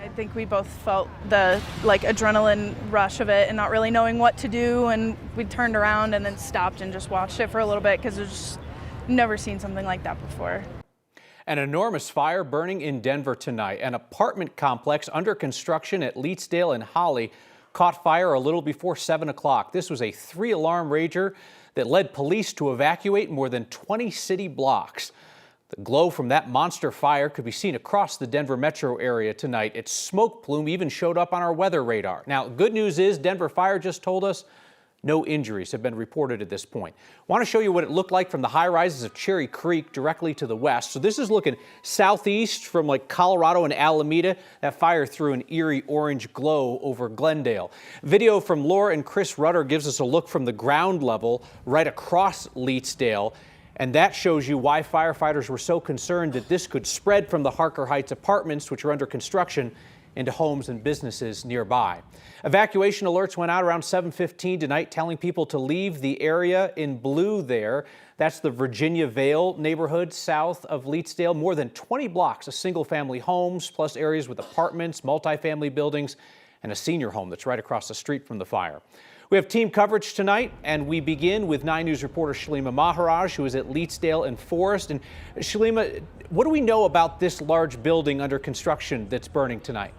I think we both felt the adrenaline rush of it and not really knowing what to do, and we turned around and then stopped and just watched it for a little bit because we've just never seen something like that before. An enormous fire burning in Denver tonight. An apartment complex under construction at Leetsdale and Holly caught fire a little before 7 o'clock. This was a 3-alarm rager that led police to evacuate more than 20 city blocks. The glow from that monster fire could be seen across the Denver metro area tonight. Its smoke plume even showed up on our weather radar. Now, good news is Denver Fire just told us no injuries have been reported at this point. I want to show you what it looked like from the high rises of Cherry Creek directly to the west. So this is looking southeast from Colorado and Alameda. That fire threw an eerie orange glow over Glendale. Video from Laura and Chris Rutter gives us a look from the ground level right across Leetsdale. And that shows you why firefighters were so concerned that this could spread from the Harker Heights apartments, which are under construction, into homes and businesses nearby. Evacuation alerts went out around 7:15 tonight, telling people to leave the area in blue there. That's the Virginia Vale neighborhood south of Leetsdale. More than 20 blocks of single-family homes, plus areas with apartments, multifamily buildings, and a senior home that's right across the street from the fire. We have team coverage tonight, and we begin with 9 News reporter Shalima Maharaj, who is at Leetsdale and Forest. And Shalima, what do we know about this large building under construction that's burning tonight?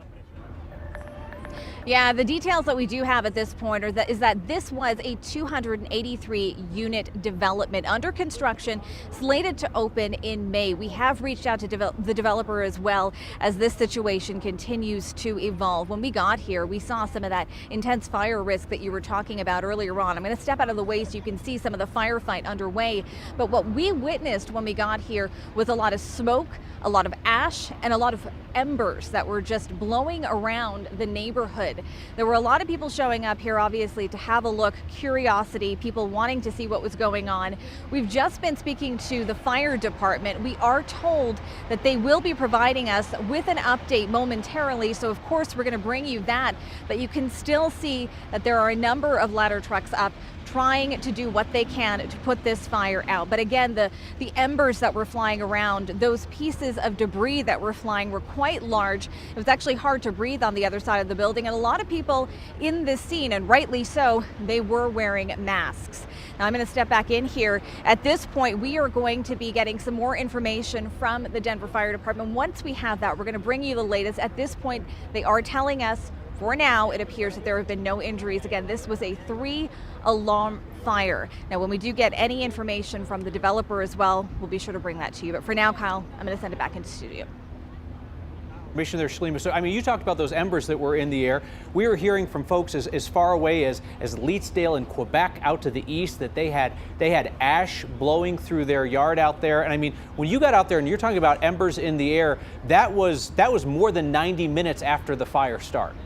Yeah, the details that we do have at this point is that this was a 283-unit development under construction, slated to open in May. We have reached out to the developer as well as this situation continues to evolve. When we got here, we saw some of that intense fire risk that you were talking about earlier on. I'm going to step out of the way so you can see some of the firefight underway. But what we witnessed when we got here was a lot of smoke, a lot of ash, and a lot of embers that were just blowing around the neighborhood. There were a lot of people showing up here, obviously, to have a look, curiosity, people wanting to see what was going on. We've just been speaking to the fire department. We are told that they will be providing us with an update momentarily, so of course we're going to bring you that, but you can still see that there are a number of ladder trucks up trying to do what they can to put this fire out. But again, the embers that were flying around, those pieces of debris that were flying were quite large. It was actually hard to breathe on the other side of the building, and a lot of people in this scene, and rightly so, they were wearing masks. Now I'm going to step back in here. At this point, we are going to be getting some more information from the Denver Fire Department. Once we have that, we're going to bring you the latest. At this point, they are telling us, for now, it appears that there have been no injuries. Again, this was a 3-alarm fire. Now, when we do get any information from the developer as well, we'll be sure to bring that to you. But for now, Kyle, I'm going to send it back into studio. Information there, Shalima. So, I mean, you talked about those embers that were in the air. We were hearing from folks as far away as Leetsdale in Quebec out to the east that they had ash blowing through their yard out there. And I mean, when you got out there and you're talking about embers in the air, that was more than 90 minutes after the fire started.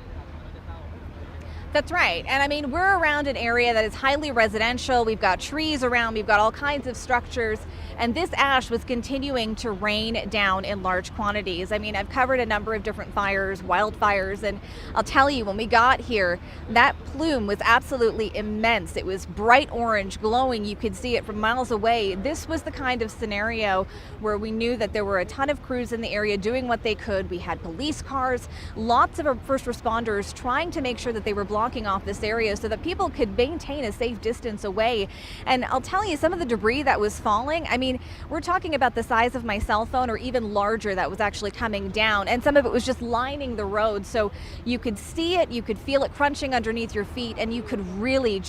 That's right. And I mean, we're around an area that is highly residential. We've got trees around, we've got all kinds of structures, and this ash was continuing to rain down in large quantities. I mean, I've covered a number of different fires, wildfires, and I'll tell you, when we got here, that plume was absolutely immense. It was bright orange, glowing. You could see it from miles away. This was the kind of scenario where we knew that there were a ton of crews in the area doing what they could. We had police cars, lots of first responders trying to make sure that they were blocking off this area so that people could maintain a safe distance away. And I'll tell you, some of the debris that was falling, I mean, we're talking about the size of my cell phone or even larger that was actually coming down, and some of it was just lining the road, so you could see it, you could feel it crunching underneath your feet, and you could really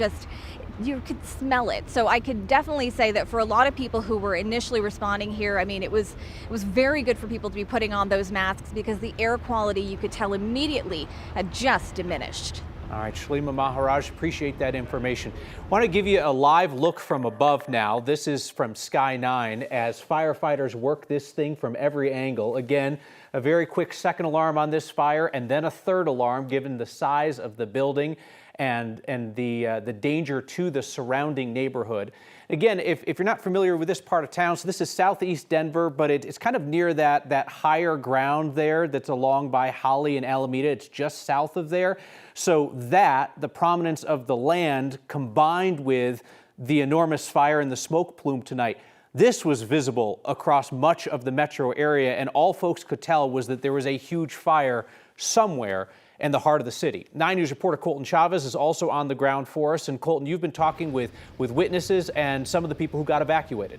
you could smell it. So I could definitely say that for a lot of people who were initially responding here, I mean, it was very good for people to be putting on those masks because the air quality, you could tell immediately, had just diminished. All right, Shalima Maharaj, appreciate that information. Want to give you a live look from above now. This is from Sky 9 as firefighters work this thing from every angle. Again, a very quick second alarm on this fire and then a third alarm given the size of the building and the danger to the surrounding neighborhood. Again, if you're not familiar with this part of town, so this is southeast Denver, but it's kind of near that higher ground there that's along by Holly and Alameda. It's just south of there. So the prominence of the land combined with the enormous fire and the smoke plume tonight, this was visible across much of the metro area, and all folks could tell was that there was a huge fire somewhere in the heart of the city. 9 News reporter Colton Chavez is also on the ground for us. And Colton, you've been talking with witnesses and some of the people who got evacuated.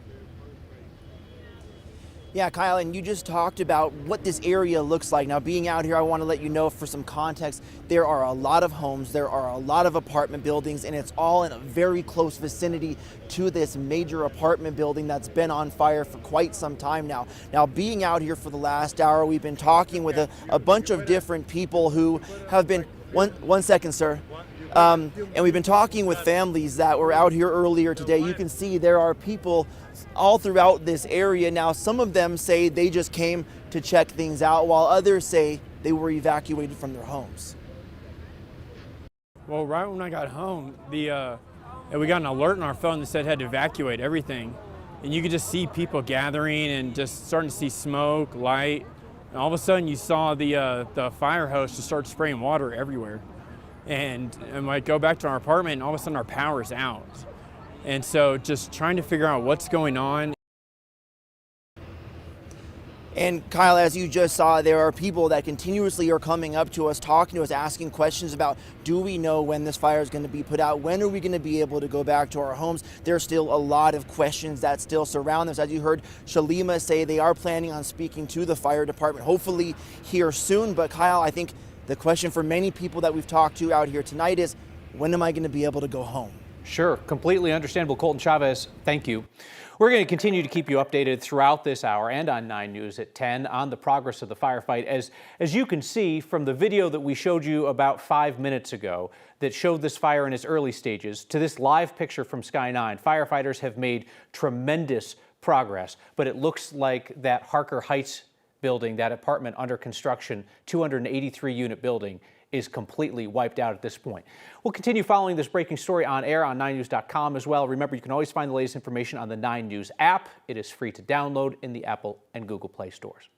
Yeah, Kyle, and you just talked about what this area looks like. Now, being out here, I want to let you know for some context, there are a lot of homes, there are a lot of apartment buildings, and it's all in a very close vicinity to this major apartment building that's been on fire for quite some time now. Now, being out here for the last hour, we've been talking with a bunch of different people who have been, one second, sir. And we've been talking with families that were out here earlier today. You can see there are people all throughout this area. Now, some of them say they just came to check things out, while others say they were evacuated from their homes. Well, right when I got home, we got an alert on our phone that said had to evacuate everything. And you could just see people gathering and just starting to see smoke, light. And all of a sudden you saw the fire hose just start spraying water everywhere. And I go back to our apartment and all of a sudden our power's out. And so just trying to figure out what's going on. And Kyle, as you just saw, there are people that continuously are coming up to us, talking to us, asking questions about, do we know when this fire is going to be put out? When are we going to be able to go back to our homes? There's still a lot of questions that still surround this. As you heard Shalima say, they are planning on speaking to the fire department, hopefully here soon. But Kyle, I think the question for many people that we've talked to out here tonight is, when am I going to be able to go home? Sure, completely understandable. Colton Chavez, thank you. We're going to continue to keep you updated throughout this hour and on 9 News at 10 on the progress of the firefight. As you can see from the video that we showed you about 5 minutes ago that showed this fire in its early stages to this live picture from Sky 9, firefighters have made tremendous progress, but it looks like that Harker Heights building, that apartment under construction, 283-unit building, is completely wiped out at this point. We'll continue following this breaking story on air on 9news.com as well. Remember, you can always find the latest information on the 9 News app. It is free to download in the Apple and Google Play stores.